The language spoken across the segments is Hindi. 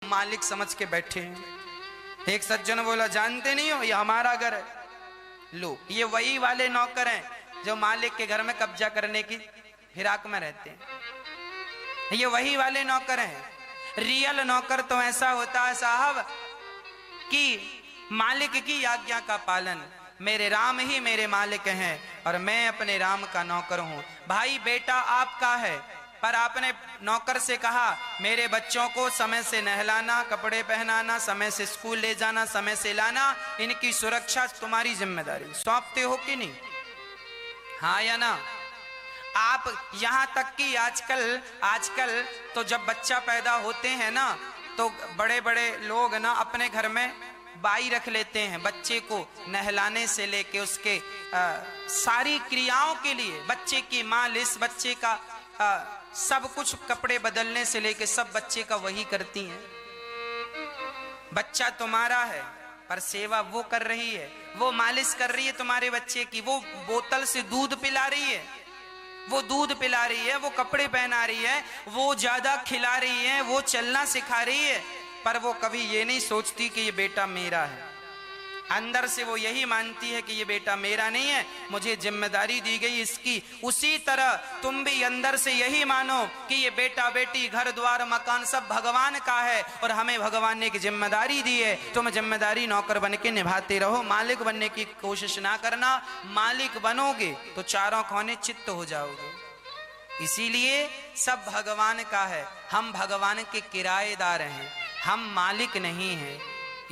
मालिक समझ के बैठे हैं। एक सज्जन बोला, जानते नहीं हो ये हमारा घर है। लो, ये वही वाले नौकर हैं जो मालिक के घर में कब्जा करने की फिराक में रहते हैं। ये वही वाले नौकर हैं। रियल नौकर तो ऐसा होता है साहब कि मालिक की आज्ञा का पालन। मेरे राम ही मेरे मालिक हैं और मैं अपने राम का नौकर हूं। भाई बेटा आपका है, पर आपने नौकर से कहा मेरे बच्चों को समय से नहलाना, कपड़े पहनाना, समय से स्कूल ले जाना, समय से लाना, इनकी सुरक्षा तुम्हारी जिम्मेदारी। सौंपते हो कि नहीं? हाँ या ना? आप यहां तक कि आजकल तो जब बच्चा पैदा होते हैं ना, तो बड़े बड़े लोग ना अपने घर में बाई रख लेते हैं बच्चे को नहलाने से लेके उसके सारी क्रियाओं के लिए। बच्चे की मालिश, बच्चे का सब कुछ, कपड़े बदलने से लेके सब बच्चे का वही करती हैं। बच्चा तुम्हारा है पर सेवा वो कर रही है, वो मालिश कर रही है तुम्हारे बच्चे की, वो बोतल से दूध पिला रही है, वो दूध पिला रही है, वो कपड़े पहना रही है, वो ज्यादा खिला रही है, वो चलना सिखा रही है, पर वो कभी ये नहीं सोचती कि ये बेटा मेरा है। अंदर से वो यही मानती है कि ये बेटा मेरा नहीं है, मुझे जिम्मेदारी दी गई इसकी। उसी तरह तुम भी अंदर से यही मानो कि ये बेटा बेटी, घर द्वार मकान सब भगवान का है और हमें भगवान ने एक जिम्मेदारी दी है। तुम जिम्मेदारी नौकर बन के निभाते रहो, मालिक बनने की कोशिश ना करना। मालिक बनोगे तो चारों कोने चित्त हो जाओगे। इसीलिए सब भगवान का है, हम भगवान के किराएदार हैं, हम मालिक नहीं हैं।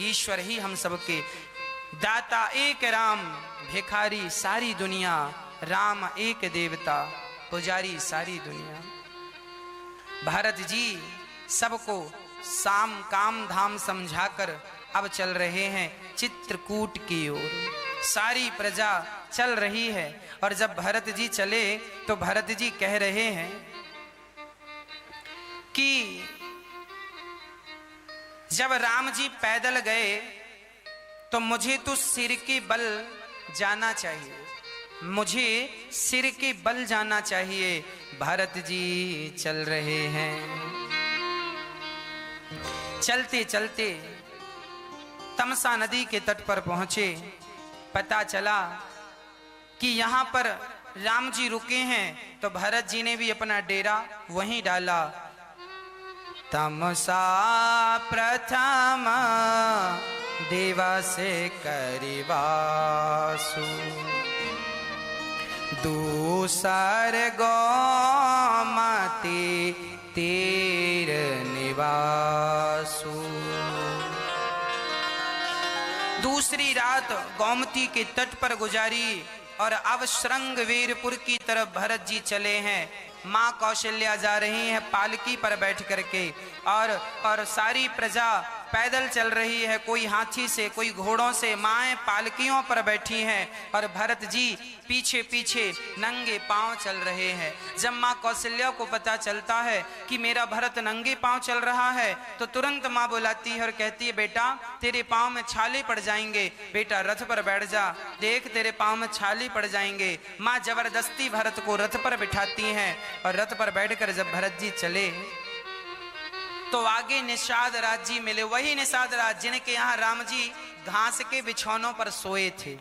ईश्वर ही हम सबके दाता। एक राम भिखारी सारी दुनिया, राम एक देवता पुजारी सारी दुनिया। भरत जी सबको साम काम धाम समझाकर अब चल रहे हैं चित्रकूट की ओर। सारी प्रजा चल रही है और जब भरत जी चले तो भरत जी कह रहे हैं कि जब राम जी पैदल गए तो मुझे तो सिर के बल जाना चाहिए, मुझे सिर के बल जाना चाहिए। भरत जी चल रहे हैं। चलते चलते तमसा नदी के तट पर पहुंचे। पता चला कि यहां पर राम जी रुके हैं, तो भरत जी ने भी अपना डेरा वहीं डाला। तमसा प्रथम देवा से करिवासु, दूसर गोमती तीर निवासु। दूसरी रात गोमती के तट पर गुजारी और अब श्रृंगवीरपुर की तरफ भरत जी चले हैं। माँ कौशल्या जा रही हैं पालकी पर बैठ करके और सारी प्रजा पैदल चल रही है, कोई हाथी से, कोई घोड़ों से। माएँ पालकियों पर बैठी हैं और भरत जी पीछे पीछे नंगे पांव चल रहे हैं। जब माँ कौशल्या को पता चलता है कि मेरा भरत नंगे पांव चल रहा है तो तुरंत माँ बुलाती है और कहती है, बेटा तेरे पांव में छाले पड़ जाएंगे, बेटा रथ पर बैठ जा, देख तेरे पांव में छाले पड़ जाएंगे। माँ जबरदस्ती भरत को रथ पर बिठाती हैं और रथ पर बैठकर जब भरत जी चले तो आगे निषाद राज जी मिले। वही निषाद राज जिनके यहाँ राम जी घास के बिछौनों पर सोए थे।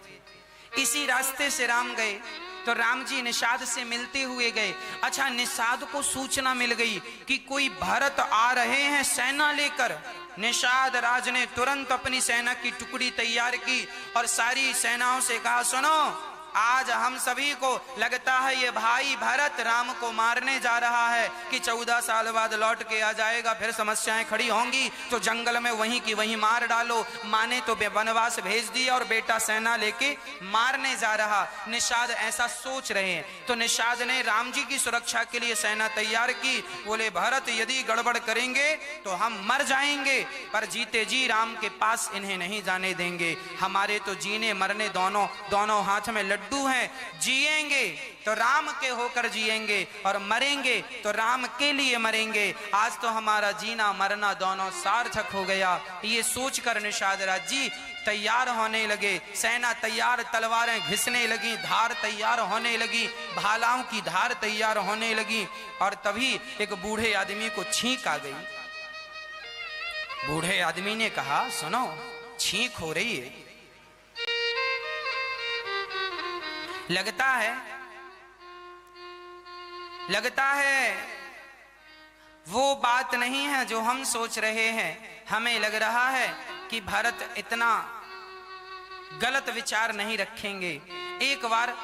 इसी रास्ते से राम गए तो राम जी निषाद से मिलते हुए गए। अच्छा, निषाद को सूचना मिल गई कि कोई भरत आ रहे हैं सेना लेकर। निषाद राज ने तुरंत अपनी सेना की टुकड़ी तैयार की और सारी सेनाओं से कहा, सुनो आज हम सभी को लगता है ये भाई भरत राम को मारने जा रहा है कि 14 साल बाद लौट के आ जाएगा, फिर समस्याएं खड़ी होंगी तो जंगल में वहीं की वहीं मार डालो। माने तो वनवास भेज दिया और बेटा सेना लेके मारने जा रहा। निषाद ऐसा सोच रहे हैं तो निषाद ने राम जी की सुरक्षा के लिए सेना तैयार की। बोले भरत यदि गड़बड़ करेंगे तो हम मर जाएंगे, पर जीते जी राम के पास इन्हें नहीं जाने देंगे। हमारे तो जीने मरने दोनों हाथ में लड्डू हैं, जिएंगे तो राम के होकर जिएंगे और मरेंगे तो राम के लिए मरेंगे। आज तो हमारा जीना मरना दोनों सार्थक हो गया। ये सोचकर निषाद राज जी तैयार होने लगे। सेना तैयार, तलवारें घिसने लगी, धार तैयार होने लगी, भालाओं की धार तैयार होने लगी। और तभी एक बूढ़े आदमी को छींक आ गई। बूढ़े आदमी ने कहा, सुनो, छींक हो रही है, लगता है वो बात नहीं है जो हम सोच रहे हैं। हमें लग रहा है कि भरत इतना गलत विचार नहीं रखेंगे, एक बार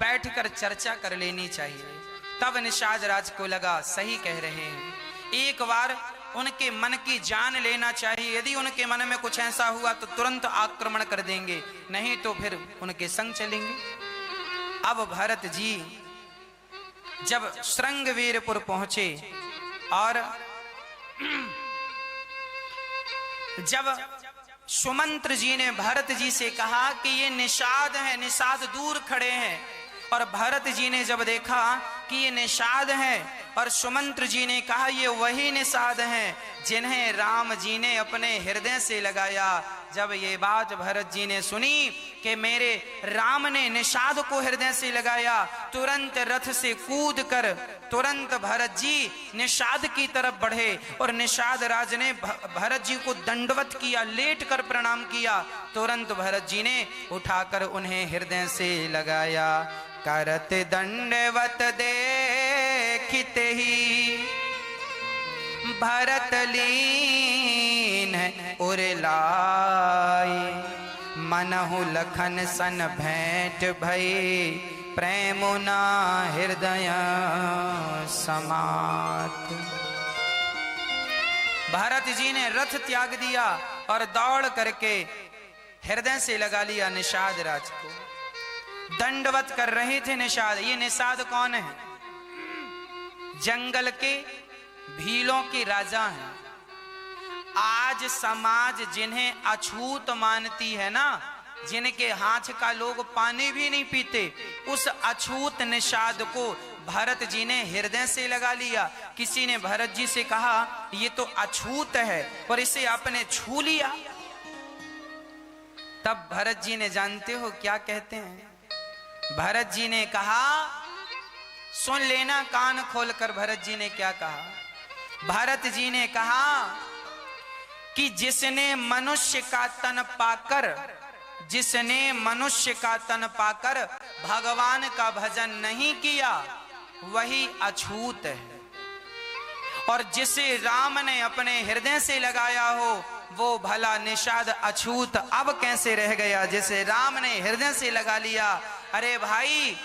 बैठकर चर्चा कर लेनी चाहिए। तब निषाद राज को लगा सही कह रहे हैं, एक बार उनके मन की जान लेना चाहिए। यदि उनके मन में कुछ ऐसा हुआ तो तुरंत आक्रमण कर देंगे, नहीं तो फिर उनके संग चलेंगे। अब भरत जी जब श्रृंगवीरपुर पहुंचे और जब सुमंत्र जी ने भरत जी से कहा कि ये निषाद है, निषाद दूर खड़े हैं, और भरत जी ने जब देखा कि ये निषाद है और सुमंत्र जी ने कहा ये वही निषाद हैं जिन्हें राम जी ने अपने हृदय से लगाया। जब ये बात भरत जी ने सुनी कि मेरे राम ने निषाद को हृदय से लगाया, तुरंत रथ से कूद कर तुरंत भरत जी निषाद की तरफ बढ़े और निषाद राज ने भरत जी को दंडवत किया, लेट कर प्रणाम किया। तुरंत भरत जी ने उठाकर उन्हें हृदय से लगाया। करत दंडवत देखते ही भरत लीन उरलाई, मनहु लखन सन भेंट भई, प्रेमुना हृदय समात। भरत जी ने रथ त्याग दिया और दौड़ करके हृदय से लगा लिया निषाद राज को। दंडवत कर रहे थे निषाद। ये निषाद कौन है? जंगल के भीलों के राजा हैं। आज समाज जिन्हें अछूत मानती है ना, जिनके हाथ का लोग पानी भी नहीं पीते, उस अछूत निषाद को भरत जी ने हृदय से लगा लिया। किसी ने भरत जी से कहा ये तो अछूत है और इसे आपने छू लिया। तब भरत जी ने, जानते हो क्या कहते हैं? भरत जी ने कहा, सुन लेना कान खोलकर, भरत जी ने क्या कहा? भरत जी ने कहा कि जिसने मनुष्य का तन पाकर, जिसने मनुष्य का तन पाकर भगवान का भजन नहीं किया वही अछूत है, और जिसे राम ने अपने हृदय से लगाया हो वो भला निषाद अछूत अब कैसे रह गया जिसे राम ने हृदय से लगा लिया। अरे भाई,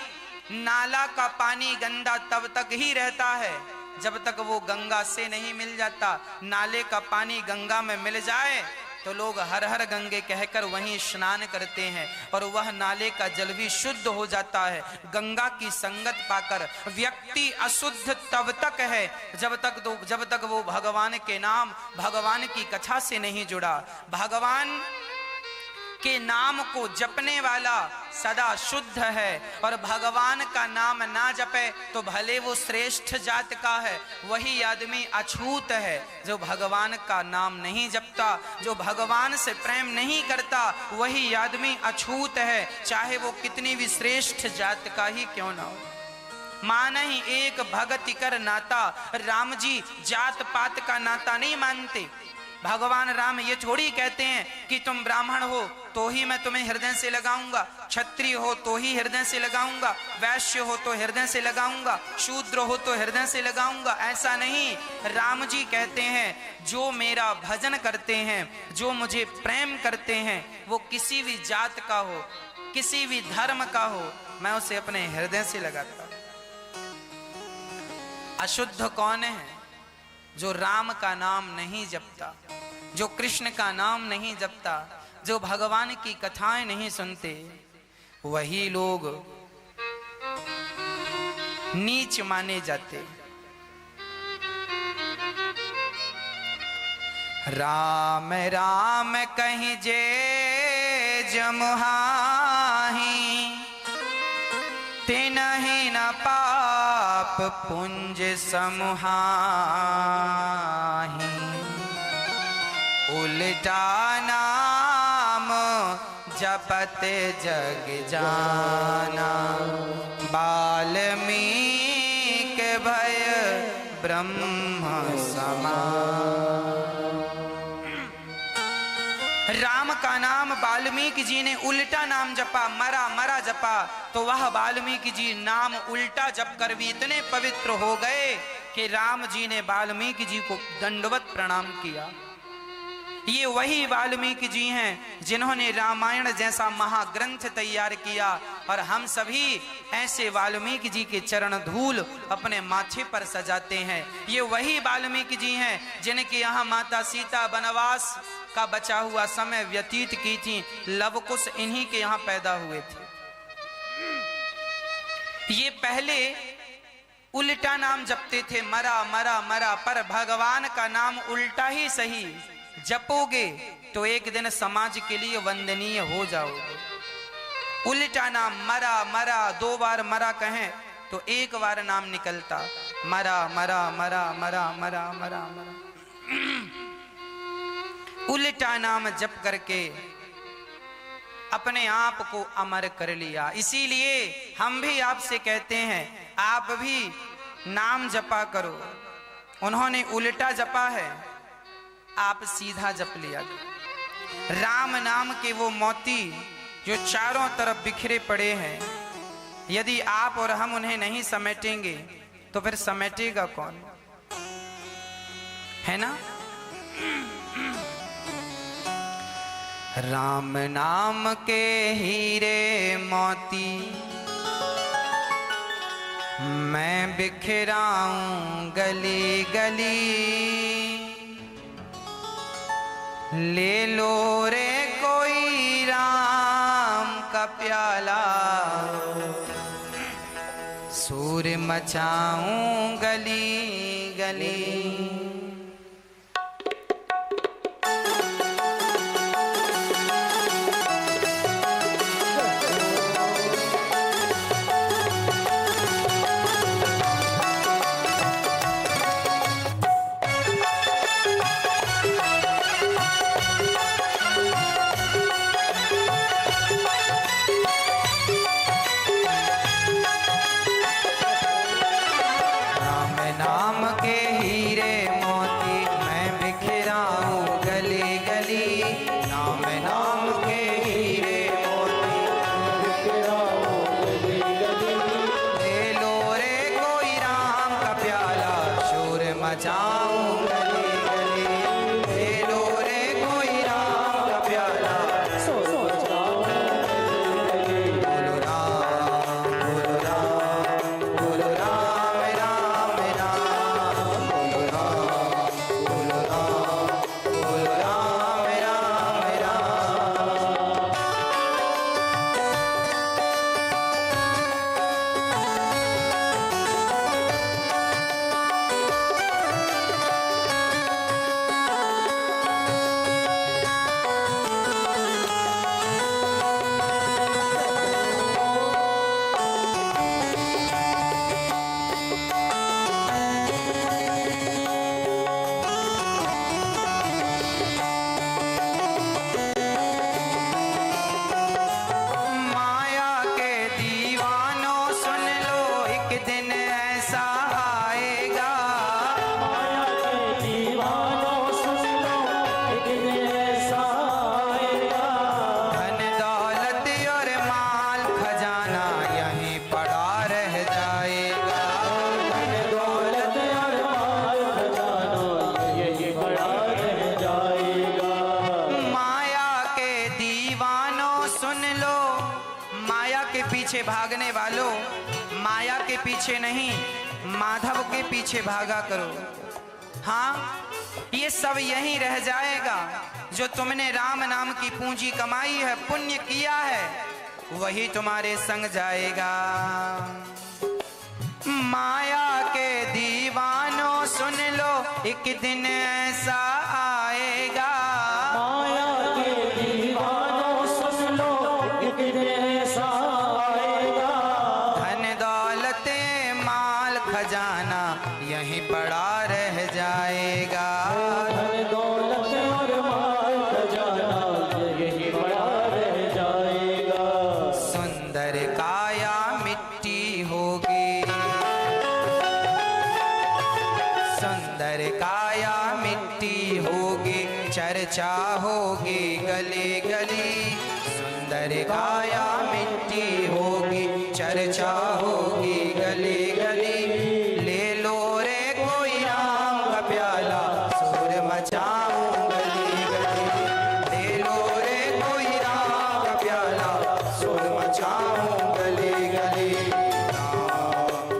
नाला का पानी गंदा तब तक ही रहता है जब तक वो गंगा से नहीं मिल जाता। नाले का पानी गंगा में मिल जाए तो लोग हर हर गंगे कहकर वहीं स्नान करते हैं और वह नाले का जल भी शुद्ध हो जाता है। गंगा की संगत पाकर व्यक्ति अशुद्ध तब तक है जब तक वो भगवान के नाम, भगवान की कथा से नहीं जुड़ा। भगवान के नाम को जपने वाला सदा शुद्ध है, और भगवान का नाम ना जपे तो भले वो श्रेष्ठ जात का है, वही आदमी अछूत है जो भगवान का नाम नहीं जपता, जो भगवान से प्रेम नहीं करता, वही आदमी अछूत है, चाहे वो कितनी भी श्रेष्ठ जात का ही क्यों ना हो। मान ही एक भगति कर नाता। राम जी जात पात का नाता नहीं मानते। भगवान राम ये थोड़ी कहते हैं कि तुम ब्राह्मण हो तो ही मैं तुम्हें हृदय से लगाऊंगा, क्षत्रिय हो तो ही हृदय से लगाऊंगा, वैश्य हो तो हृदय से लगाऊंगा, शूद्र हो तो हृदय से लगाऊंगा। ऐसा नहीं। राम जी कहते हैं जो मेरा भजन करते हैं, जो मुझे प्रेम करते हैं, वो किसी भी जात का हो, किसी भी धर्म का हो, मैं उसे अपने हृदय से लगाता हूं। अशुद्ध कौन है? जो राम का नाम नहीं जपता, जो कृष्ण का नाम नहीं जपता, जो भगवान की कथाएं नहीं सुनते, वही लोग नीच माने जाते। राम राम कहीं जे जमुहाही, तिनहि न पाप पुंज समुहाही, उल्टा नाम जपत जग जाना, बाल्मीक भय ब्रह्म समान। राम का नाम वाल्मीकि जी ने उल्टा नाम जपा, मरा मरा जपा, तो वह वाल्मीकि जी नाम उल्टा जप कर भी इतने पवित्र हो गए कि राम जी ने वाल्मीकि जी को दंडवत प्रणाम किया। ये वही वाल्मीकि जी हैं जिन्होंने रामायण जैसा महाग्रंथ तैयार किया, और हम सभी ऐसे वाल्मीकि जी के चरण धूल अपने माथे पर सजाते हैं। ये वही वाल्मीकि जी हैं जिनके यहाँ माता सीता वनवास का बचा हुआ समय व्यतीत की थी। लवकुश इन्हीं के यहाँ पैदा हुए थे। ये पहले उल्टा नाम जपते थे, मरा मरा मरा, पर भगवान का नाम उल्टा ही सही जपोगे तो एक दिन समाज के लिए वंदनीय हो जाओगे। उल्टा नाम मरा मरा, 2 बार मरा कहें तो 1 बार नाम निकलता, मरा मरा मरा मरा मरा मरा मरा। उल्टा नाम जप करके अपने आप को अमर कर लिया। इसीलिए हम भी आपसे कहते हैं, आप भी नाम जपा करो। उन्होंने उल्टा जपा है, आप सीधा जप लिया। राम नाम के वो मोती जो चारों तरफ बिखरे पड़े हैं, यदि आप और हम उन्हें नहीं समेटेंगे तो फिर समेटेगा कौन, है ना? राम नाम के हीरे मोती मैं बिखराऊं गली गली, ले लो रे कोई राम का प्याला, सूर मचाऊं गली गली। भागने वालों, माया के पीछे नहीं माधव के पीछे भागा करो। हाँ, ये सब यहीं रह जाएगा। जो तुमने राम नाम की पूंजी कमाई है, पुण्य किया है, वही तुम्हारे संग जाएगा। माया के दीवानों सुन लो, एक दिन ऐसा आएगा। माया के दीवानों सुन लो, एक दिन ऐसा आएगा। धन दौलत माल खजाना यहीं पड़ा रह जाएगा। धन दौलत और माल खजाना यहीं पड़ा रह जाएगा। सुंदर काया मिट्टी होगी, सुंदर काया मिट्टी चर्चा होगी गली गली, सुंदर काया मिट्टी होगी, चर्चा होगी गली गली। ले लो रे कोई राम का प्याला, शोर मचाऊं गली गली। ले लो रे कोई राम का प्याला, शोर मचाऊं गली गली।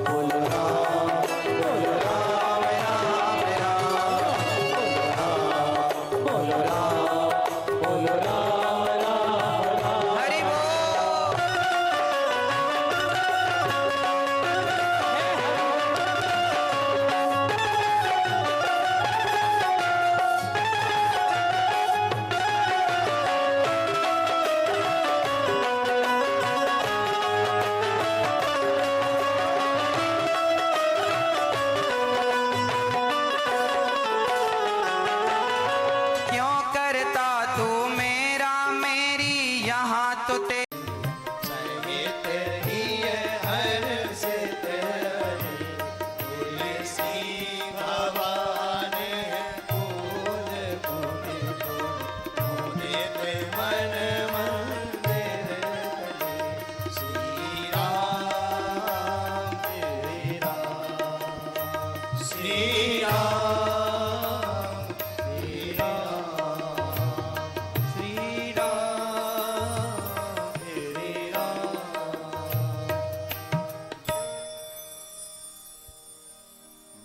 बोलो राम, बोलो राम, राम राम बोलो राम, बोलो राम, राम राम। हरि बोल। क्यों करता तू मेरा मेरी यहाँ तो ते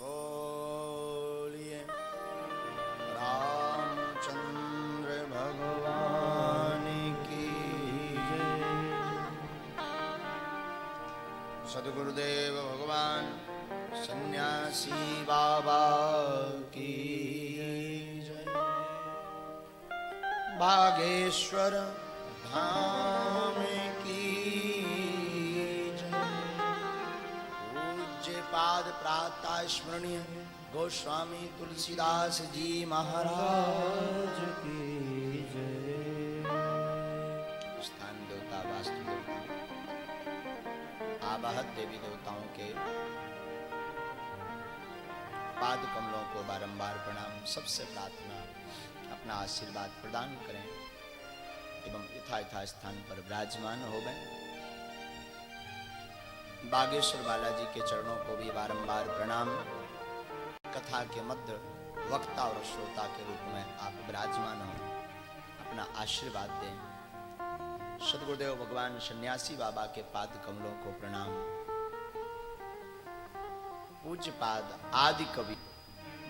बोलिए रामचंद्र भगवान की जय। सद्गुरुदेव भगवान सन्यासी बाबा की जय। बागेश्वर धाम की जय। पूज्य पाद प्रातः स्मरणीय गोस्वामी तुलसीदास जी महाराज की जय। स्थान देवता वास्तु देवता आवाहक देवी देवताओं के पाद कमलों को बारंबार प्रणाम। सबसे प्रार्थना अपना आशीर्वाद प्रदान करें एवं यथा स्थान पर विराजमान हो गए। बागेश्वर बालाजी के चरणों को भी बारंबार प्रणाम। कथा के मध्य वक्ता और श्रोता के रूप में आप विराजमान हो, अपना आशीर्वाद दें। सद्गुरुदेव भगवान सन्यासी बाबा के पाद कमलों को प्रणाम। पूज्य पाद आदि कवि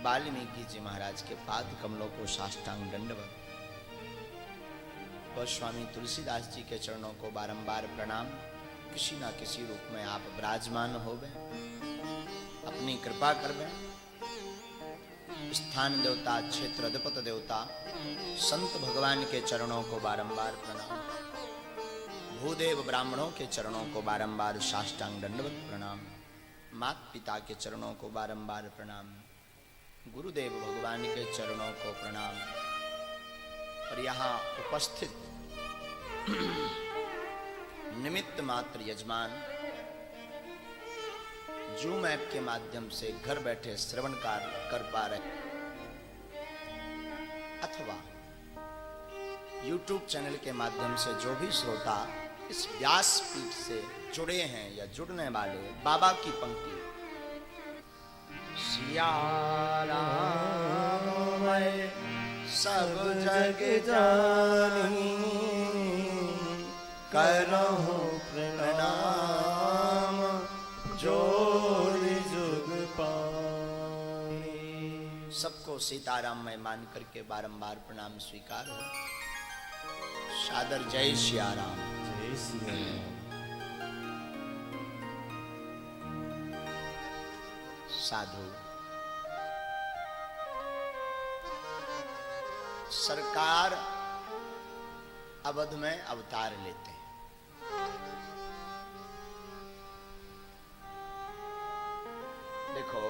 वाल्मीकि जी महाराज के पाद कमलों को साष्टांग दंडवत। गोस्वामी तुलसीदास जी के चरणों को बारंबार प्रणाम। किसी ना किसी रूप में आप विराजमान हो गए, अपनी कृपा कर गए। स्थान देवता, क्षेत्र अधिपत देवता, संत भगवान के चरणों को बारंबार प्रणाम। भूदेव ब्राह्मणों के चरणों को बारंबार साष्टांग दंडवत प्रणाम। माता पिता के चरणों को बारंबार प्रणाम। गुरुदेव भगवान के चरणों को प्रणाम। और यहाँ उपस्थित निमित्त मात्र यजमान जूम ऐप के माध्यम से घर बैठे श्रवण कर पा रहे, अथवा YouTube चैनल के माध्यम से जो भी श्रोता इस व्यासपीठ से जुड़े हैं या जुड़ने वाले, बाबा की पंक्ति सिया राम मैं सब जग जानी, करहूं प्रणाम जोड़ जुग पानी। सबको सीताराम में मान करके बारंबार प्रणाम स्वीकार हो। सादर जय सिया राम। जय सिया राम। साधु सरकार अवध में अवतार लेते हैं। देखो,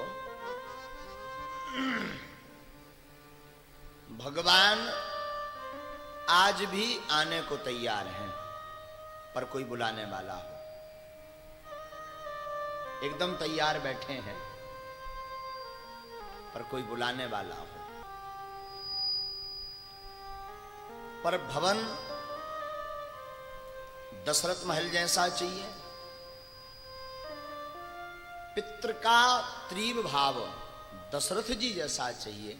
भगवान आज भी आने को तैयार हैं, पर कोई बुलाने वाला हो। एकदम तैयार बैठे हैं, पर कोई बुलाने वाला हो। पर भवन दशरथ महल जैसा चाहिए, पितृ का तीव्र भाव दशरथ जी जैसा चाहिए,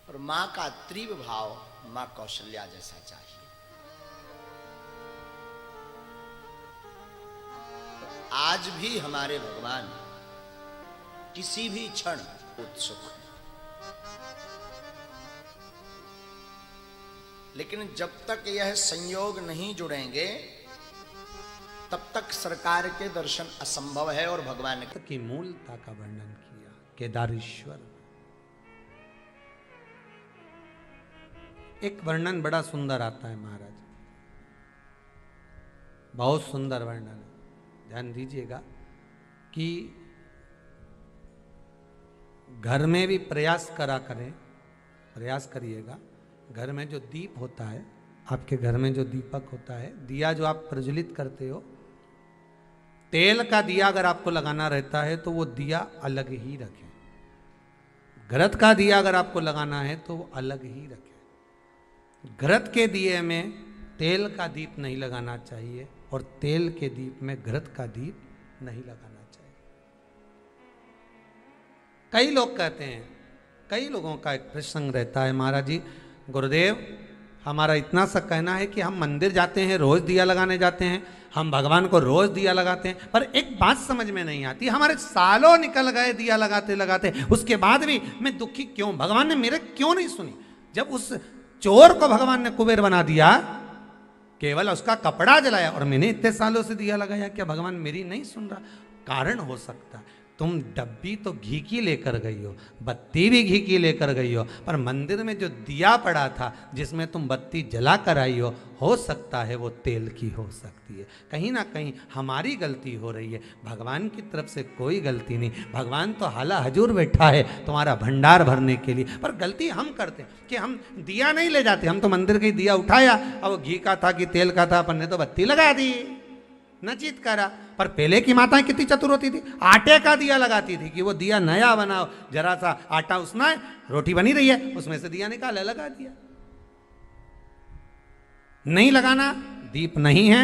और मां का तीव्र भाव मां कौशल्या जैसा चाहिए। आज भी हमारे भगवान किसी भी क्षण उत्सुक है, लेकिन जब तक यह संयोग नहीं जुड़ेंगे तब तक सरकार के दर्शन असंभव है। और भगवान की मूलता का वर्णन किया केदारेश्वर। एक वर्णन बड़ा सुंदर आता है महाराज, बहुत सुंदर वर्णन है, ध्यान दीजिएगा कि घर में भी प्रयास करा करें, प्रयास करिएगा। घर में जो दीप होता है, आपके घर में जो दीपक होता है, दिया जो आप प्रज्वलित करते हो, तेल का दिया अगर आपको लगाना रहता है तो वो दिया अलग ही रखें। घृत का दिया अगर आपको लगाना है तो वो अलग ही रखें। घृत के दिए में तेल का दीप नहीं लगाना चाहिए और तेल के दीप में घृत का दीप नहीं लगाना चाहिए। कई लोग कहते हैं, कई लोगों का एक प्रसंग रहता है, महाराज जी गुरुदेव हमारा इतना सा कहना है कि हम मंदिर जाते हैं, रोज दिया लगाने जाते हैं, हम भगवान को रोज दिया लगाते हैं, पर एक बात समझ में नहीं आती, हमारे सालों निकल गए दिया लगाते लगाते, उसके बाद भी मैं दुखी क्यों, भगवान ने मेरे क्यों नहीं सुनी। जब उस चोर को भगवान ने कुबेर बना दिया, केवल उसका कपड़ा जलाया, और मैंने इतने सालों से दिया लगाया, क्या भगवान मेरी नहीं सुन रहा? कारण हो सकता है तुम डब्बी तो घी की लेकर गई हो, बत्ती भी घी की लेकर गई हो, पर मंदिर में जो दिया पड़ा था जिसमें तुम बत्ती जला कर आई हो सकता है वो तेल की हो सकती है। कहीं ना कहीं हमारी गलती हो रही है, भगवान की तरफ से कोई गलती नहीं। भगवान तो हाला हजूर बैठा है तुम्हारा भंडार भरने के लिए, पर गलती हम करते हैं कि हम दिया नहीं ले जाते। हम तो मंदिर का दिया उठाया, अब वो घी का था कि तेल का था, अपन ने तो बत्ती लगा दी, नचित करा। पर पहले की माताएं कितनी चतुर होती थी, आटे का दिया लगाती थी कि वो दिया नया बनाओ, जरा सा आटा उसना है, रोटी बनी रही है, उसमें से दिया निकाला, लगा दिया। नहीं लगाना, दीप नहीं है।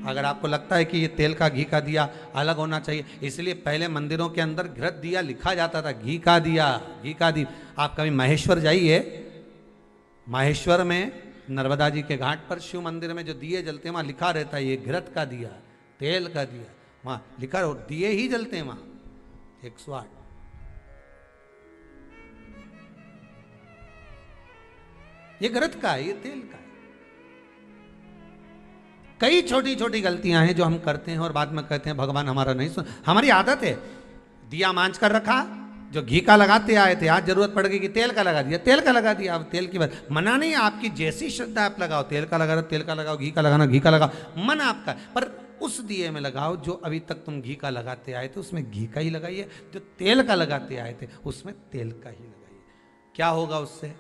अगर आपको लगता है कि ये तेल का घी का दिया अलग होना चाहिए, इसलिए पहले मंदिरों के अंदर घृत दिया लिखा जाता था, घी का दिया, घी का दीप। आप कभी महेश्वर जाइए, महेश्वर में नर्मदा जी के घाट पर शिव मंदिर में जो दिए जलते हैं वहां लिखा रहता है ये घृत का दिया, तेल का दिया, वहां लिखा हो, दिए ही जलते हैं वहां 108। ये घृत का है, ये तेल का है। कई छोटी छोटी गलतियां हैं जो हम करते हैं और बाद में कहते हैं भगवान हमारा नहीं सुन। हमारी आदत है, दिया मांझ कर रखा, जो घी का लगाते आए थे, आज जरूरत पड़ गई कि तेल का लगा दिया, तेल का लगा दिया। अब तेल की बात मना नहीं, आपकी जैसी श्रद्धा आप लगाओ, तेल का लगा, तेल का लगाओ, घी का लगाना, घी का लगाओ, मन आपका, पर उस दिए में लगाओ जो अभी तक तुम घी का लगाते आए थे उसमें घी का ही लगाइए, जो तेल का लगाते आए थे उसमें तेल का ही लगाइए। क्या होगा उससे?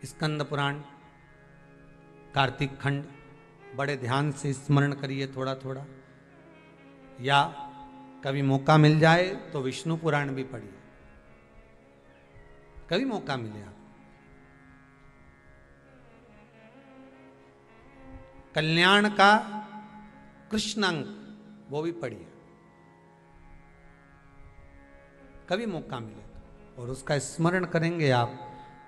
स्कंद पुराण कार्तिक खंड बड़े ध्यान से स्मरण करिए थोड़ा थोड़ा, या कभी मौका मिल जाए तो विष्णु पुराण भी पढ़िए, कभी मौका मिले आप। कल्याण का कृष्ण अंक वो भी पढ़िए, कभी मौका मिले तो। और उसका स्मरण करेंगे आप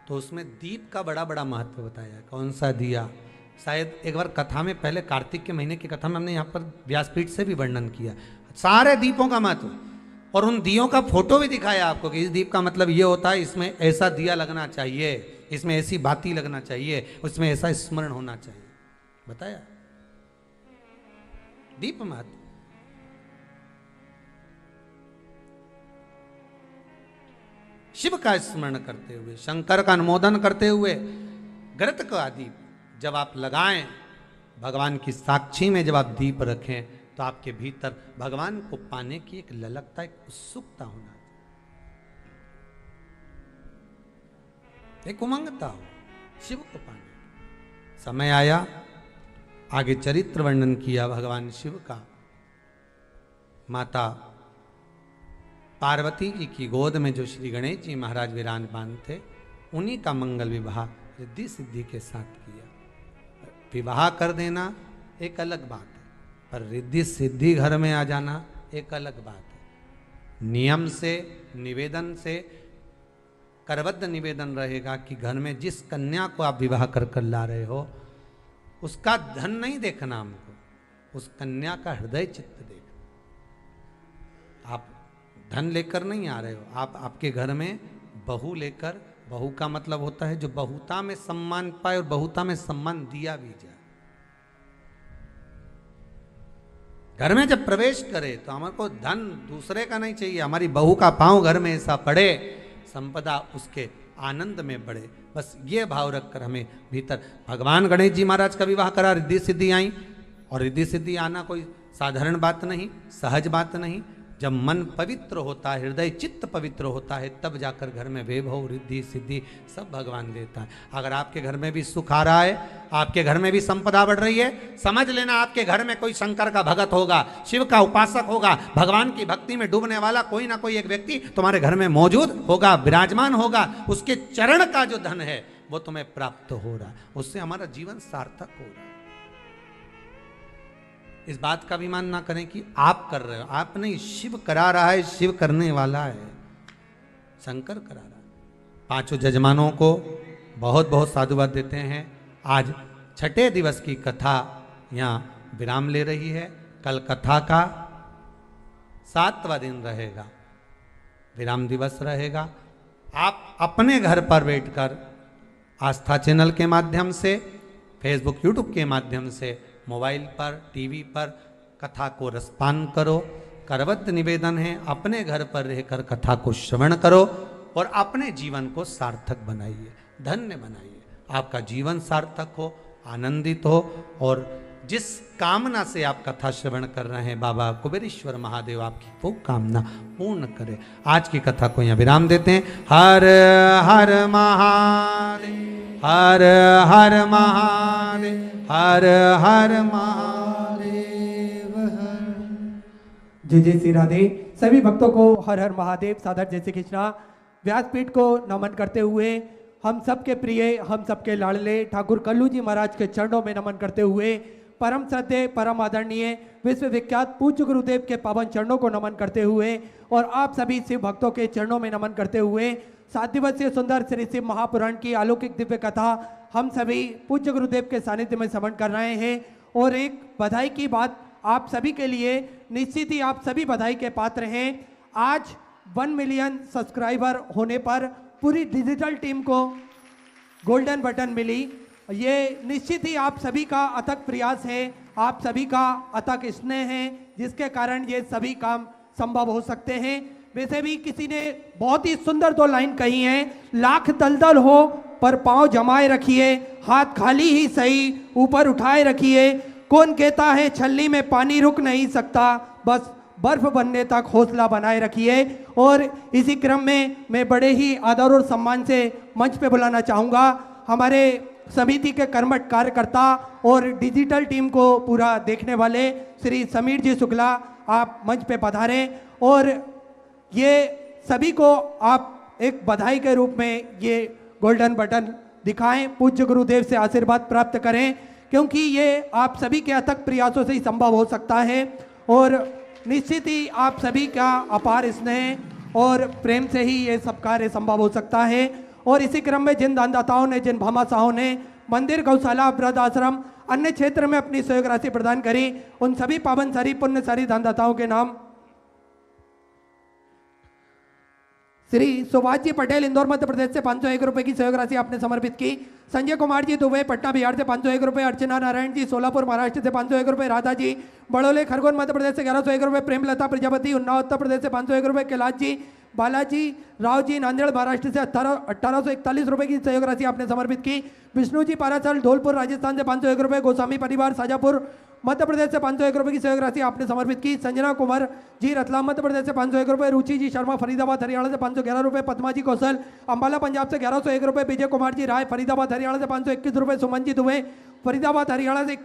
तो उसमें दीप का बड़ा बड़ा महत्व बताया। कौन सा दिया, शायद एक बार कथा में, पहले कार्तिक के महीने की कथा में हमने यहाँ पर व्यासपीठ से भी वर्णन किया सारे दीपों का महत्व, और उन दियों का फोटो भी दिखाया आपको कि इस दीप का मतलब ये होता है, इसमें ऐसा दिया लगना चाहिए, इसमें ऐसी बाती लगना चाहिए, उसमें ऐसा स्मरण होना चाहिए, बताया दीप महत्व। शिव का स्मरण करते हुए, शंकर का अनुमोदन करते हुए घृत का दीप जब आप लगाएं, भगवान की साक्षी में जब आप दीप रखें तो आपके भीतर भगवान को पाने की एक ललकता, एक उत्सुकता होना, एक उमंगता हो शिव को पाने। समय आया, आगे चरित्र वर्णन किया भगवान शिव का। माता पार्वती जी की गोद में जो श्री गणेश जी महाराज विराजमान थे, उन्हीं का मंगल विवाह रिद्धि सिद्धि के साथ किया। विवाह कर देना एक अलग बात है, पर रिद्धि सिद्धि घर में आ जाना एक अलग बात है। नियम से, निवेदन से, करबद्ध निवेदन रहेगा कि घर में जिस कन्या को आप विवाह कर कर ला रहे हो, उसका धन नहीं देखना हमको, उस कन्या का हृदय चित्त देखना। आप धन लेकर नहीं आ रहे हो, आप आपके घर में बहू लेकर, बहू का मतलब होता है जो बहुता में सम्मान पाए और बहुता में सम्मान दिया भी जाए। घर में जब प्रवेश करे तो हमारे को धन दूसरे का नहीं चाहिए, हमारी बहू का पांव घर में ऐसा पड़े, संपदा उसके आनंद में बढ़े। बस ये भाव रखकर हमें भीतर, भगवान गणेश जी महाराज का विवाह करा, रिद्धि सिद्धि आई, और रिद्धि सिद्धि आना कोई साधारण बात नहीं, सहज बात नहीं। जब मन पवित्र होता है, हृदय चित्त पवित्र होता है, तब जाकर घर में वैभव, रिद्धि सिद्धि सब भगवान देता है। अगर आपके घर में भी सुख आ रहा है, आपके घर में भी संपदा बढ़ रही है, समझ लेना आपके घर में कोई शंकर का भगत होगा, शिव का उपासक होगा, भगवान की भक्ति में डूबने वाला कोई ना कोई एक व्यक्ति तुम्हारे घर में मौजूद होगा, विराजमान होगा। उसके चरण का जो धन है वो तुम्हें प्राप्त हो रहा है, उससे हमारा जीवन सार्थक हो रहा है। इस बात का अभिमान ना करें कि आप कर रहे हो, आप नहीं, शिव करा रहा है, शिव करने वाला है, शंकर करा रहा है। पांचों जजमानों को बहुत बहुत साधुवाद देते हैं। आज छठे दिवस की कथा यहाँ विराम ले रही है। कल कथा का 7वां दिन रहेगा, विराम दिवस रहेगा। आप अपने घर पर बैठकर आस्था चैनल के माध्यम से, फेसबुक यूट्यूब के माध्यम से, मोबाइल पर, टीवी पर कथा को रसपान करो। करबद्ध निवेदन है, अपने घर पर रहकर कथा को श्रवण करो और अपने जीवन को सार्थक बनाइए, धन्य बनाइए। आपका जीवन सार्थक हो, आनंदित हो, और जिस कामना से आप कथा श्रवण कर रहे हैं, बाबा कुबेरेश्वर महादेव आपकी वो कामना पूर्ण करे। आज की कथा को यहाँ विराम देते हैं। हर हर महादेव, हर हर महादेव, हर हर महादेव, हर। जय जय श्री राधे। सभी भक्तों को हर हर महादेव सादर जय श्री कृष्णा। व्यासपीठ को नमन करते हुए हम सबके प्रिय, हम सबके लाडले ठाकुर कल्लू जी महाराज के चरणों में नमन करते हुए, परम श्रद्धेय, परम आदरणीय, विश्व विख्यात पूज्य गुरुदेव के पावन चरणों को नमन करते हुए, और आप सभी शिव भक्तों के चरणों में नमन करते हुए, 7 दिवसीय सुंदर श्री शिव महापुराण की अलौकिक दिव्य कथा हम सभी पूज्य गुरुदेव के सानिध्य में श्रवण कर रहे हैं। और एक बधाई की बात आप सभी के लिए, निश्चित ही आप सभी बधाई के पात्र हैं। आज 1 मिलियन सब्सक्राइबर होने पर पूरी डिजिटल टीम को गोल्डन बटन मिली। ये निश्चित ही आप सभी का अथक प्रयास है, आप सभी का अथक स्नेह है, जिसके कारण ये सभी काम संभव हो सकते हैं। वैसे भी किसी ने बहुत ही सुंदर 2 लाइन कही है, लाख दलदल हो पर पांव जमाए रखिए, हाथ खाली ही सही ऊपर उठाए रखिए। कौन कहता है छलनी में पानी रुक नहीं सकता, बस बर्फ बनने तक हौसला बनाए रखिए। और इसी क्रम में मैं बड़े ही आदर और सम्मान से मंच पे बुलाना चाहूँगा हमारे समिति के कर्मठ कार्यकर्ता और डिजिटल टीम को पूरा देखने वाले श्री समीर जी शुक्ला, आप मंच पे पधारें और ये सभी को आप एक बधाई के रूप में ये गोल्डन बटन दिखाएं, पूज्य गुरुदेव से आशीर्वाद प्राप्त करें, क्योंकि ये आप सभी के अथक प्रयासों से ही संभव हो सकता है। और निश्चित ही आप सभी का अपार स्नेह और प्रेम से ही ये सब कार्य संभव हो सकता है। और इसी क्रम में जिन दानदाताओं ने, जिन भामाशाहों ने मंदिर, गौशाला, वृद्ध आश्रम, अन्य क्षेत्र में अपनी सहयोग राशि प्रदान करी, उन सभी पावनसारी पुण्यसारी दानदाताओं के नाम श्री सुभाष जी पटेल इंदौर मध्य प्रदेश से 501 रुपए की सहयोग राशि आपने समर्पित की। संजय कुमार जी दुबई पटना बिहार से 501 रुपए, अर्चना नारायण जी सोलापुर महाराष्ट्र से 501 रुपए, राधा जी बड़ोले खरगोन मध्य प्रदेश से 1101 रुपए, प्रेमलता प्रजापति उन्नाव उत्तर प्रदेश से 501 रुपए, कैलाश जी, बालाजी राव जी नांदेड़ महाराष्ट्र से 1841 रुपए की सहयोग राशि आपने समर्पित की। विष्णु जी पारासाल धौलपुर राजस्थान से 501 रुपए, गोस्वामी परिवार साजापुर मध्य प्रदेश से 501 रुपए की सहयोग राशि आपने समर्पित की। संजना कुमार जी रतलाम मध्य प्रदेश से 501 रुपए, रुचि जी शर्मा फरीदाबाद हरियाणा से 511 रुपए, पद्मा जी कौशल अंबाला पंजाब से 1101 रुपए, विजय कुमार जी राय फरीदाबाद हरियाणा से 521 रुपए, सुमन जी दुबे फरीदाबाद हरियाणा से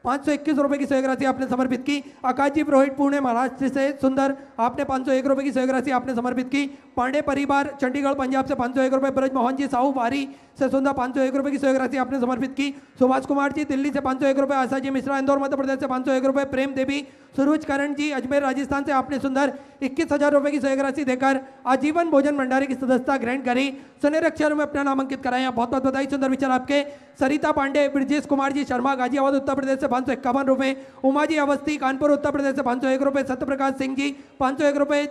521 रुपए की सहयोग राशि आपने समर्पित की। आकाश जी पुरोहित पुणे महाराष्ट्र से सुंदर, आपने 501 रुपए की सहयोग राशि आपने समर्पित की। पांडे परिवार चंडीगढ़ पंजाब से 501 रुपए। ब्रजमोहन जी साहू बारी से सुंदर 501 रुपए की सहयोग राशि आपने समर्पित की। सुभाष कुमार जी दिल्ली से 501 रुपए। आशा जी मिश्रा इंदौर मध्य प्रदेश से 501 रुपए। प्रेम देवी सुरुज करण जी अजमेर राजस्थान से आपने सुंदर 21,000 रुपए की सहयोग राशि देकर आजीवन भोजन भंडारे की सदस्यता ग्रहण करी। सुनहरे अक्षरों में अपना नाम अंकित कराया। बहुत बहुत बधाई, सुंदर विचार आपके। सरिता पांडे ब्रजेश कुमार जी शर्मा गाजियाबाद उत्तर प्रदेश से 551 रुपए। उमा जी अवस्थी कानपुर उत्तर प्रदेश से 501 रुपए। सत्यप्रकाश सिंह जी 501 रुपए।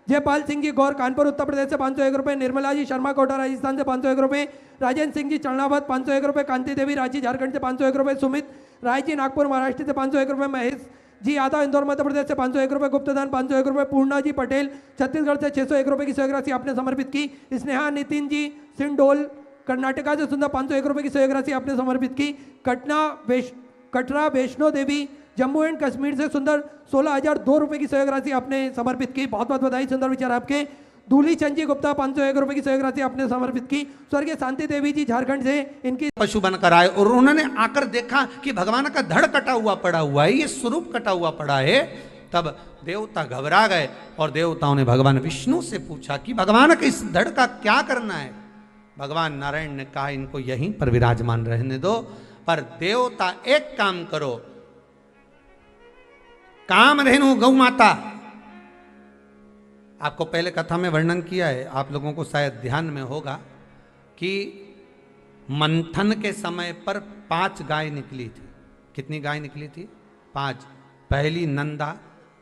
जयपाल सिंह जी गौर कानपुर उत्तर प्रदेश से 501 रुपए। निर्मला जी शर्मा कोटा राजस्थान से 501 रुपए। राजेंद्र सिंह जी चरणावत 501 रुपए। कांति देवी रांची झारखंड से 501 रुपए। सुमित राय जी नागपुर महाराष्ट्र से 501 रुपए। महेश जी यादव इंदौर मध्य प्रदेश से 501 रुपए। गुप्तदान 501 रुपए। पूर्णा जी पटेल छत्तीसगढ़ से 601 रुपए की सहयोग राशि आपने समर्पित की। स्नेहा नितिन जी सिंडोल कर्नाटका से सुंदर 501 रुपए की सहयोग राशि आपने समर्पित की। कटरा वैष्णो देवी जम्मू एंड कश्मीर से सुंदर 16,002 रुपए की सहयोग राशि आपने समर्पित की। बहुत बहुत बधाई, सुंदर विचार आपके। दूली चंद जी गुप्ता 501 रुपए की सहयोग राशि आपने समर्पित की। स्वर्गीय शांति देवी जी झारखंड से इनकी पशु बनकर आए और उन्होंने आकर देखा कि भगवान का धड़ कटा हुआ पड़ा हुआ है, ये स्वरूप कटा हुआ पड़ा है। तब देवता घबरा गए और देवताओं ने भगवान विष्णु से पूछा कि भगवान के इस धड़ का क्या करना है। भगवान नारायण ने कहा इनको यहीं पर विराजमान रहने दो, पर देवता एक काम करो, कामधेनु गौ माता, आपको पहले कथा में वर्णन किया है, आप लोगों को शायद ध्यान में होगा कि मंथन के समय पर 5 गाय निकली थी। कितनी गाय निकली थी? 5। पहली नंदा,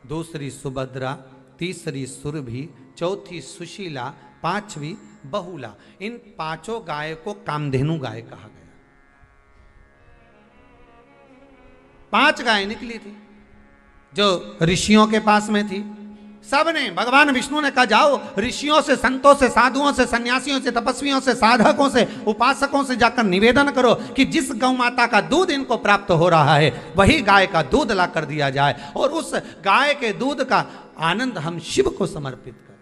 दूसरी सुभद्रा, तीसरी सुरभि, चौथी सुशीला, 5वीं बहुला। इन 5 गाय को कामधेनु गाय कहा गया। 5 गाय निकली थी जो ऋषियों के पास में थी। सबने, भगवान विष्णु ने कहा जाओ ऋषियों से, संतों से, साधुओं से, सन्यासियों से, तपस्वियों से, साधकों से, उपासकों से जाकर निवेदन करो कि जिस गौ माता का दूध इनको प्राप्त हो रहा है वही गाय का दूध ला कर दिया जाए और उस गाय के दूध का आनंद हम शिव को समर्पित करें।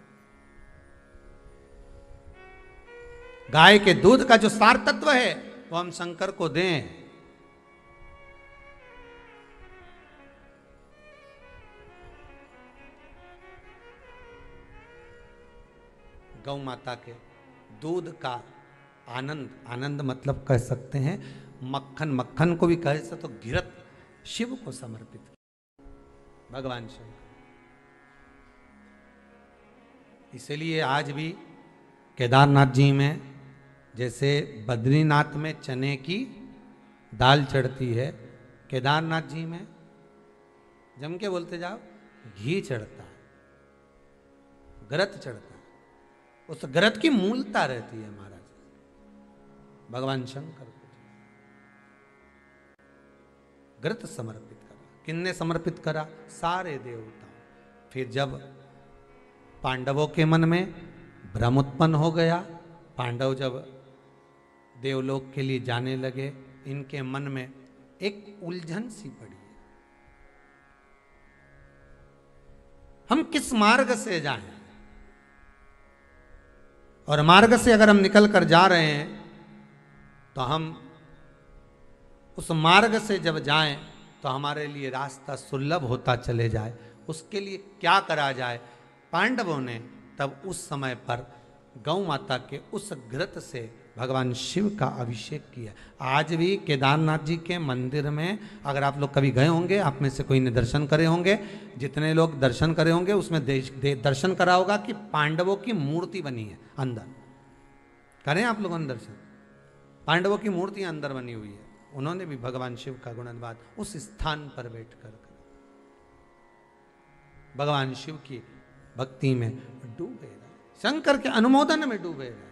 गाय के दूध का जो सार तत्व है वो हम शंकर को दें। गौ माता के दूध का आनंद, आनंद मतलब कह सकते हैं मक्खन, मक्खन को भी कह सकते तो घिरत शिव को समर्पित भगवान शंकर। इसलिए आज भी केदारनाथ जी में जैसे बद्रीनाथ में चने की दाल चढ़ती है, केदारनाथ जी में जम के बोलते जाओ घी चढ़ता है, ग्रत चढ़ता है। उस ग्रत की मूलता रहती है महाराज भगवान शंकर को। ग्रत समर्पित करा, किन्ने समर्पित करा? सारे देवताओं। फिर जब पांडवों के मन में भ्रम उत्पन्न हो गया, पांडव जब देवलोक के लिए जाने लगे, इनके मन में एक उलझन सी पड़ी है, हम किस मार्ग से जाएं? और मार्ग से अगर हम निकल कर जा रहे हैं तो हम उस मार्ग से जब जाएं तो हमारे लिए रास्ता सुलभ होता चले जाए, उसके लिए क्या करा जाए? पांडवों ने तब उस समय पर गौ माता के उस घृत से भगवान शिव का अभिषेक किया। आज भी केदारनाथ जी के मंदिर में अगर आप लोग कभी गए होंगे, आप में से कोई ने दर्शन करे होंगे, जितने लोग दर्शन करे होंगे उसमें दर्शन करा होगा कि पांडवों की मूर्ति बनी है अंदर। करें आप लोगों ने दर्शन? पांडवों की मूर्ति अंदर बनी हुई है, उन्होंने भी भगवान शिव का गुणगान उस स्थान पर बैठकर भगवान शिव की भक्ति में डूबे रहे, शंकर के अनुमोदन में डूबे रहे।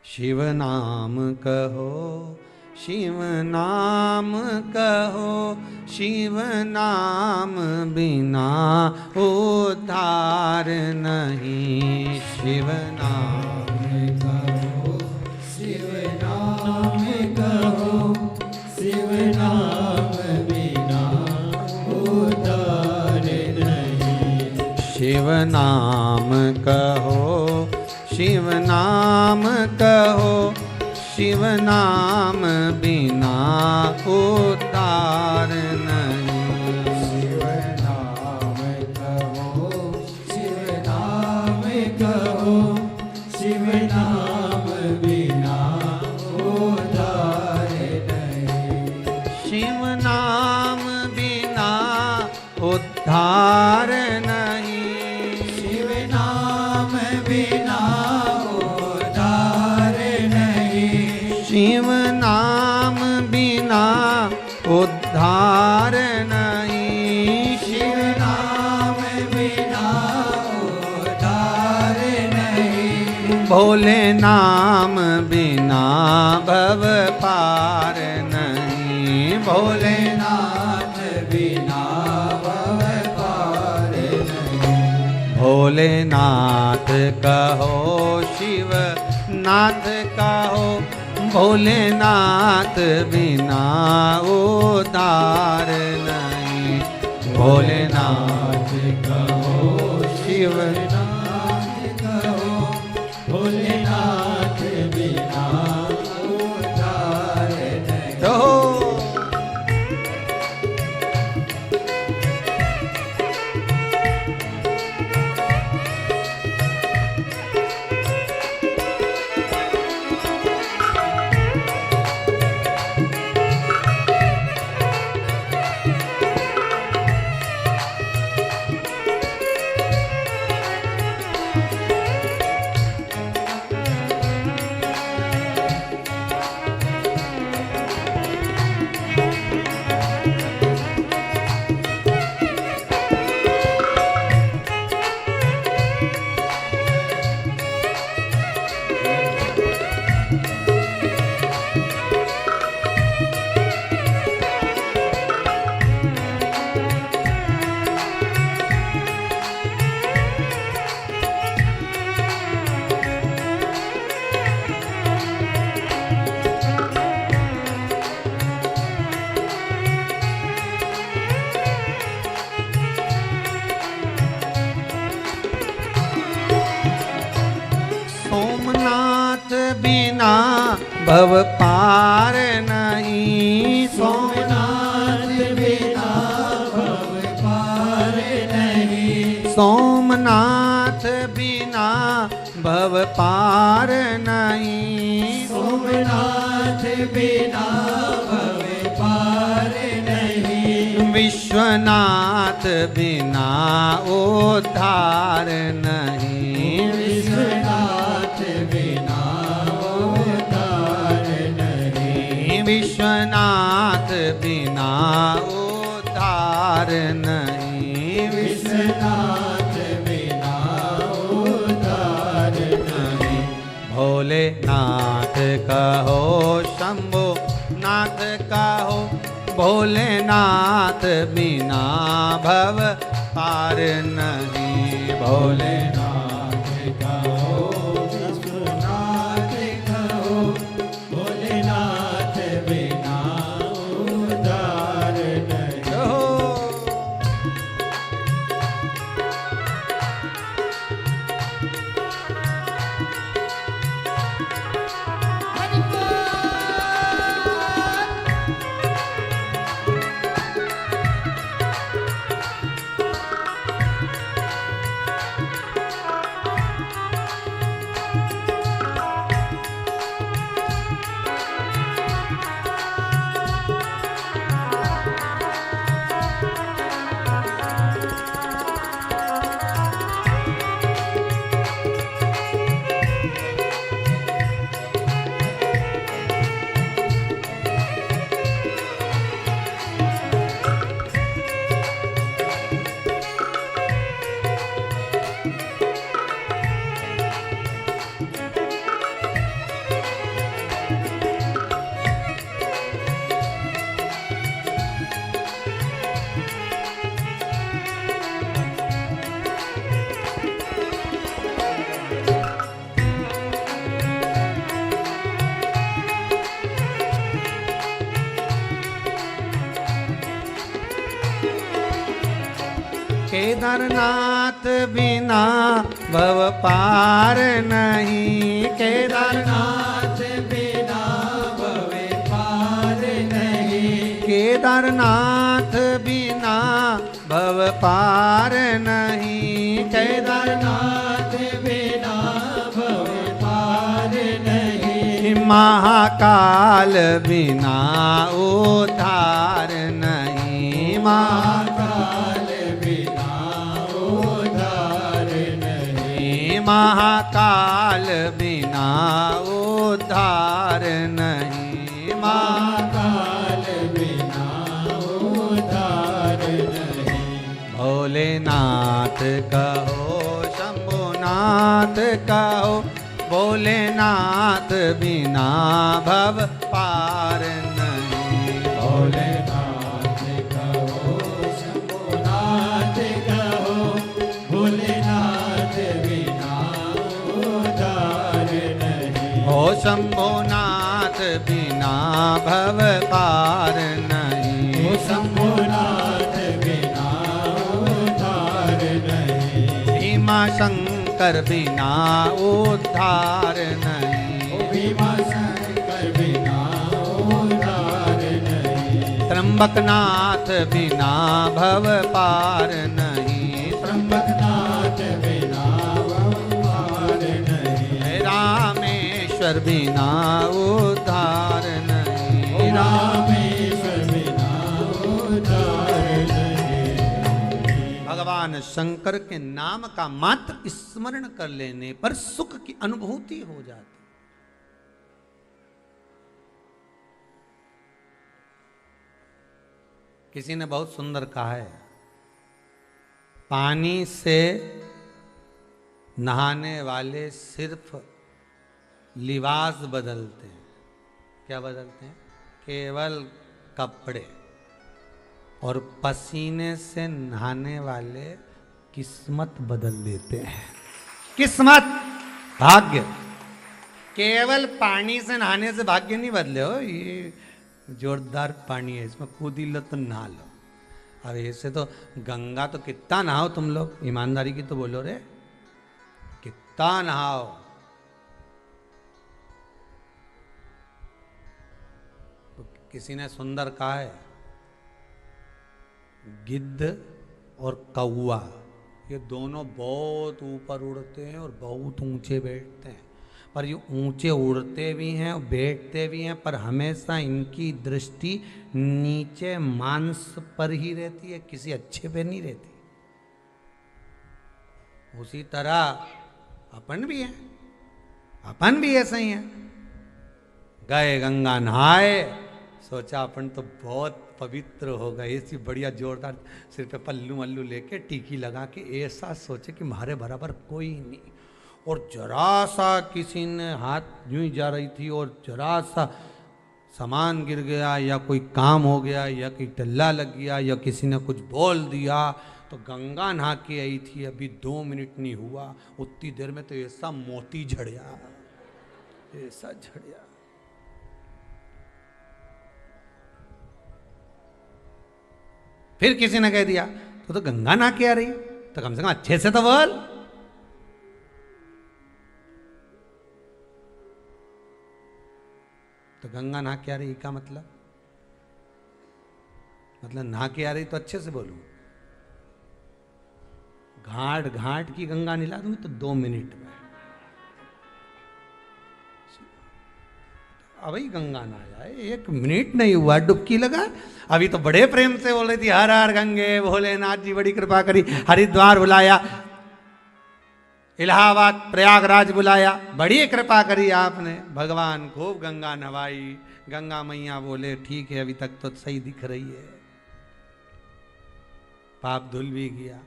शिव नाम कहो, शिव नाम कहो, शिव नाम बिना उद्धार नहीं। शिव नाम कहो, शिव नाम कहो, शिव नाम बिना उद्धार नहीं। शिव नाम कहो, शिव नाम कहो, शिव नाम बिना उद्धार नहीं। शिव नाम कहो, शिव नाम कहो, शिव नाम बिना उद्धार नहीं। शिव नाम बिना उद्धार नहीं। शिव नाम बिना उद्धार नहीं। शिव नाम बिना उद्धार नहीं। शिव नाम बिना उद्धार नहीं। भोले नाम बिना भव पार नहीं। भोले नाथ बिना भव पार नहीं। भोलेनाथ कहो, शिव नाथ कहो, भोलेनाथ बिना उद्धार नहीं। भोलेनाथ कहो, शिव नाथ कहो, भोलेनाथ बिना उद्धार नहीं। कहो। सोमनाथ बिना भव पार नहीं। सोमनाथ बिना भव पार नहीं। सोमनाथ बिना भव पार नहीं। सोमनाथ बिना भव पार नहीं। विश्वनाथ बिना उद्धार नहीं। विश्वनाथ बिना उद्धार नहीं। विश्वनाथ बिना उद्धार नहीं। विश्वनाथ बिना उद्धार नहीं। भोलेनाथ कहो, शंभो नाथ कहो, भोलेनाथ बिना भव पार नहीं। भोलेनाथ कहो, विश्वनाथ कहो, भोलेनाथ बिना उद्धार नहीं। कहो। केदारनाथ बिना भव पार नहीं, केदारनाथ बिना केदारनाथ बिना भव पार नहीं, केदारनाथ बिना भव पार नहीं, महाकाल बिना उद्धार नहीं, महाकाल बिना उद्धार नहीं, महाकाल बिना उद्धार नहीं, महाकाल बिना उद्धार नहीं। भोलेनाथ कहो शंभुनाथ कहो, भोलेनाथ बिना भव पार नहीं, भोलेनाथ कहो शंभुनाथ कहो, भोलेनाथ बिना उद्धार नहीं, ओ शंभुनाथ बिना भव पार नहीं, ओ शंभुनाथ बिना उद्धार नहीं, भीमा शंकर बिना उद्धार नहीं, भीमा शंकर बिना उद्धार नहीं, त्र्यंबकनाथ बिना भव पार नहीं, त्र्यंबकनाथ बिना भव पार नहीं, रामेश्वर बिना उद्धार नहीं, रामेश्वर बिना उद्धार नहीं। भगवान शंकर के नाम का मात्र स्मरण कर लेने पर सुख की अनुभूति हो जाती। किसी ने बहुत सुंदर कहा है, पानी से नहाने वाले सिर्फ लिबास बदलते हैं। क्या बदलते हैं? केवल कपड़े। और पसीने से नहाने वाले किस्मत बदल देते हैं। किस्मत, भाग्य। केवल पानी से नहाने से भाग्य नहीं बदले हो। ये जोरदार पानी है, इसमें कूद लो तो नहा लो। अब ऐसे तो गंगा तो कितना नहाओ तुम लोग, ईमानदारी की तो बोलो रे, कितना नहाओ। तो किसी ने सुंदर कहा है, गिद्ध और कौवा ये दोनों बहुत ऊपर उड़ते हैं और बहुत ऊंचे बैठते हैं, पर ये ऊंचे उड़ते भी हैं और बैठते भी हैं, पर हमेशा इनकी दृष्टि नीचे मांस पर ही रहती है, किसी अच्छे पे नहीं रहती। उसी तरह अपन भी हैं, अपन भी ऐसे ही हैं। गए गंगा नहाए, सोचा अपन तो बहुत पवित्र हो गए, ऐसी बढ़िया जोरदार सिर पे पल्लू मल्लू लेके टीकी लगा के ऐसा सोचे कि हमारे बराबर कोई नहीं। और जरा सा किसी ने हाथ यूं ही जा रही थी और जरा सा सामान गिर गया या कोई काम हो गया या कोई टल्ला लग गया या किसी ने कुछ बोल दिया, तो गंगा नहा के आई थी, अभी 2 मिनट नहीं हुआ, उतनी देर में तो ऐसा मोती झड़िया, ऐसा झड़िया। फिर किसी ने कह दिया तो गंगा नहा के आ रही, तो कम से कम अच्छे से तो बोल। तो गंगा नहा के आ रही का मतलब नहा के आ रही तो अच्छे से बोलूं। घाट घाट की गंगा निला दूंगी तो 2 मिनट में। अभी गंगा ना जाए, 1 मिनट नहीं हुआ डुबकी लगा, अभी तो बड़े प्रेम से बोल रही थी हर हर गंगे, भोलेनाथ जी बड़ी कृपा करी, हरिद्वार बुलाया, इलाहाबाद प्रयागराज बुलाया, बड़ी कृपा करी आपने, भगवान खूब गंगा नवाई। गंगा मैया बोले ठीक है अभी तक तो सही दिख रही है, पाप धुल भी गया।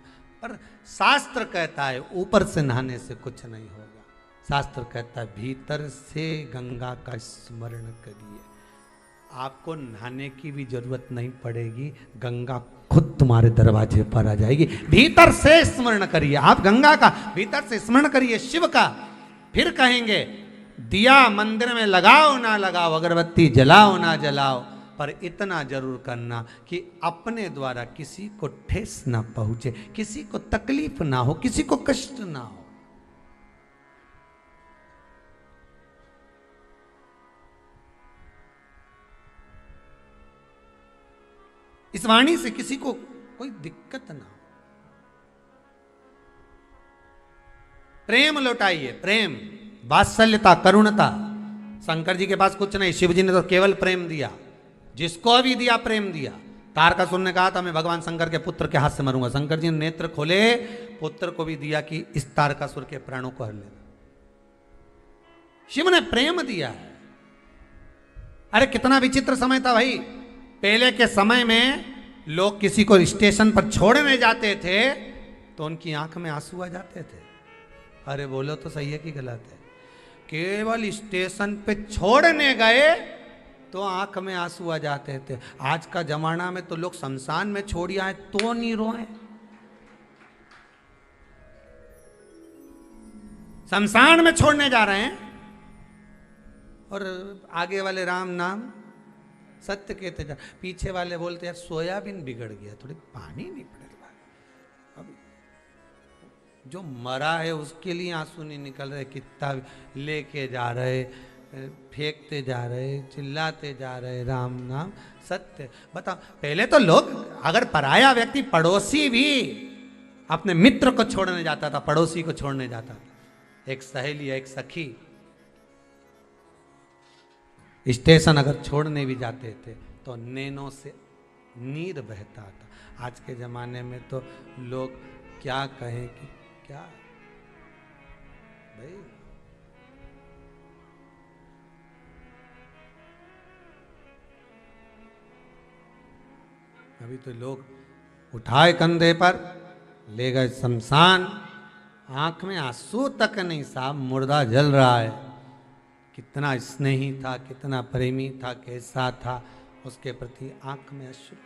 पर शास्त्र कहता है ऊपर से नहाने से कुछ नहीं होगा, शास्त्र कहता है भीतर से गंगा का स्मरण करिए। आपको नहाने की भी जरूरत नहीं पड़ेगी, गंगा खुद तुम्हारे दरवाजे पर आ जाएगी। भीतर से स्मरण करिए, आप गंगा का भीतर से स्मरण करिए, शिव का। फिर कहेंगे दिया मंदिर में लगाओ ना लगाओ, अगरबत्ती जलाओ ना जलाओ, पर इतना जरूर करना कि अपने द्वारा किसी को ठेस ना पहुंचे, किसी को तकलीफ ना हो, किसी को कष्ट ना हो। इस वाणी से किसी को कोई दिक्कत ना हो। प्रेम लौटाइए, प्रेम, वात्सल्यता, करुणता। शंकर जी के पास कुछ नहीं, शिव जी ने तो केवल प्रेम दिया, जिसको भी दिया प्रेम दिया। तारकासुर ने कहा था मैं भगवान शंकर के पुत्र के हाथ से मरूंगा, शंकर जी ने नेत्र खोले, पुत्र को भी दिया कि इस तारकासुर के प्राणों को हर लेना। शिव ने प्रेम दिया है। अरे कितना विचित्र समय था भाई। पहले के समय में लोग किसी को स्टेशन पर छोड़ने जाते थे तो उनकी आंख में आंसू आ जाते थे। अरे बोलो तो सही है कि गलत है? केवल स्टेशन पे छोड़ने गए तो आंख में आंसू आ जाते थे। आज का जमाना में तो लोग शमशान में छोड़ आए तो नहीं रोए। शमशान में छोड़ने जा रहे हैं और आगे वाले राम नाम सत्य कहते जा, पीछे वाले बोलते यार सोयाबीन बिगड़ गया, थोड़ी पानी नहीं पड़ेगा। अब जो मरा है उसके लिए आंसू नहीं निकल रहे, कितना लेके जा रहे, फेंकते जा रहे, चिल्लाते जा रहे राम नाम सत्य। बताओ, पहले तो लोग अगर पराया व्यक्ति, पड़ोसी भी अपने मित्र को छोड़ने जाता था, पड़ोसी को छोड़ने जाता था, एक सहेली, एक सखी, स्टेशन अगर छोड़ने भी जाते थे तो नैनों से नीर बहता था। आज के जमाने में तो लोग क्या कहें कि क्या भाई। अभी तो लोग उठाए कंधे पर ले गए शमशान, आंख में आंसू तक नहीं साहब, मुर्दा जल रहा है। कितना स्नेही था, कितना प्रेमी था, कैसा था, उसके प्रति आंख में अश्रु।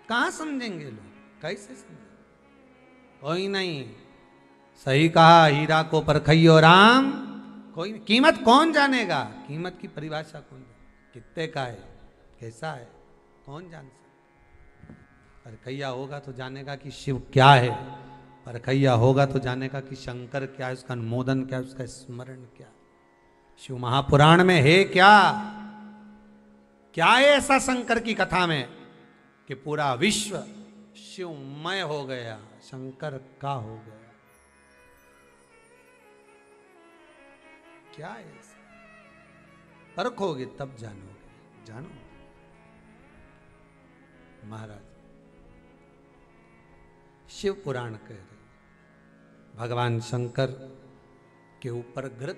कहां समझेंगे लोग, कैसे समझेंगे? कोई नहीं। सही कहा, हीरा को परखइयो राम, कोई कीमत कौन जानेगा? कीमत की परिभाषा कौन जाने? कितने का है, कैसा है, कौन जान सकता? परखइया होगा तो जानेगा कि शिव क्या है, परखइया होगा तो जानेगा कि शंकर क्या है, उसका अनुमोदन क्या है, उसका स्मरण क्या है। शिव महापुराण में है क्या? क्या है ऐसा शंकर की कथा में कि पूरा विश्व शिवमय हो गया, शंकर का हो गया? क्या है ऐसा? परखोगे तब जानोगे। जानो महाराज, शिव पुराण कह रहे भगवान शंकर के ऊपर घृत